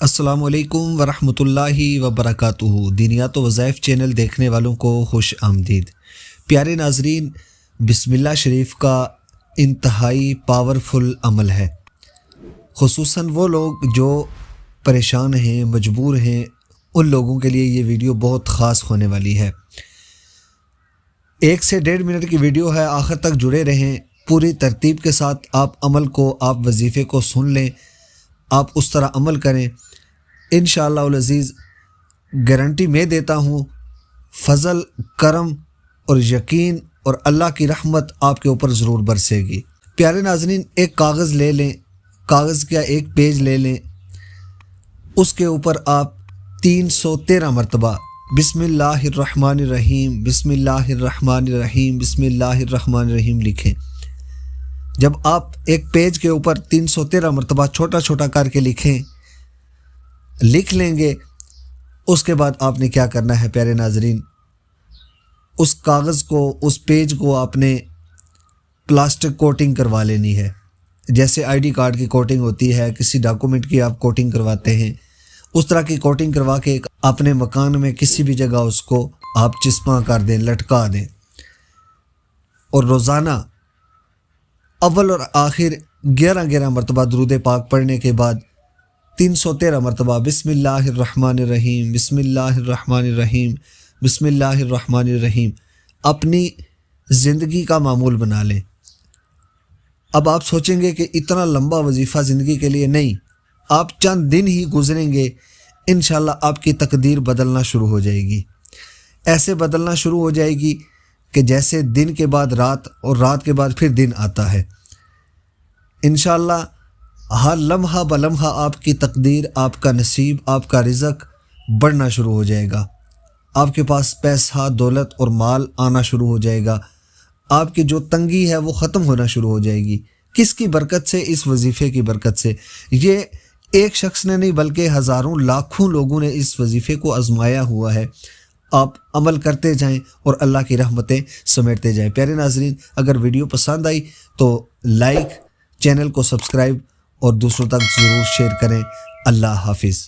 السلام علیکم ورحمۃ اللہ وبرکاتہ۔ دینیات و وظائف چینل دیکھنے والوں کو خوش آمدید۔ پیارے ناظرین، بسم اللہ شریف کا انتہائی پاورفل عمل ہے۔ خصوصاً وہ لوگ جو پریشان ہیں، مجبور ہیں، ان لوگوں کے لیے یہ ویڈیو بہت خاص ہونے والی ہے۔ 1 سے 1.5 منٹ کی ویڈیو ہے، آخر تک جڑے رہیں۔ پوری ترتیب کے ساتھ آپ عمل کو، آپ وظیفے کو سن لیں، آپ اس طرح عمل کریں۔ انشاءاللہ العزیز گارنٹی میں دیتا ہوں، فضل، کرم اور یقین اور اللہ کی رحمت آپ کے اوپر ضرور برسے گی۔ پیارے ناظرین، ایک کاغذ لے لیں، کاغذ کا ایک پیج لے لیں، اس کے اوپر آپ 313 مرتبہ بسم اللہ الرحمن الرحیم، بسم اللہ الرحمن الرحیم، بسم اللہ الرحمن الرحیم لکھیں۔ جب آپ ایک پیج کے اوپر 313 مرتبہ چھوٹا چھوٹا کر کے لکھ لیں گے، اس کے بعد آپ نے کیا کرنا ہے پیارے ناظرین، اس کاغذ کو، اس پیج کو آپ نے پلاسٹک کوٹنگ کروا لینی ہے۔ جیسے آئی ڈی کارڈ کی کوٹنگ ہوتی ہے، کسی ڈاکومنٹ کی آپ کوٹنگ کرواتے ہیں، اس طرح کی کوٹنگ کروا کے اپنے مکان میں کسی بھی جگہ اس کو آپ چسپاں کر دیں، لٹکا دیں، اور روزانہ اول اور آخر 11 مرتبہ درود پاک پڑھنے کے بعد 313 مرتبہ بسم اللہ الرحمن الرحیم، بسم اللہ الرحمن الرحیم، بسم اللہ الرحمن الرحیم اپنی زندگی کا معمول بنا لیں۔ اب آپ سوچیں گے کہ اتنا لمبا وظیفہ زندگی کے لیے نہیں، آپ چند دن ہی گزریں گے، انشاءاللہ آپ کی تقدیر بدلنا شروع ہو جائے گی۔ ایسے بدلنا شروع ہو جائے گی کہ جیسے دن کے بعد رات اور رات کے بعد پھر دن آتا ہے۔ انشاءاللہ ہر لمحہ بلمحہ آپ کی تقدیر، آپ کا نصیب، آپ کا رزق بڑھنا شروع ہو جائے گا۔ آپ کے پاس پیسہ، دولت اور مال آنا شروع ہو جائے گا۔ آپ کی جو تنگی ہے وہ ختم ہونا شروع ہو جائے گی۔ کس کی برکت سے؟ اس وظیفے کی برکت سے۔ یہ ایک شخص نے نہیں بلکہ ہزاروں لاکھوں لوگوں نے اس وظیفے کو آزمایا ہوا ہے۔ آپ عمل کرتے جائیں اور اللہ کی رحمتیں سمیٹتے جائیں۔ پیارے ناظرین، اگر ویڈیو پسند آئی تو لائک، چینل کو سبسکرائب اور دوسروں تک ضرور شیئر کریں۔ اللہ حافظ۔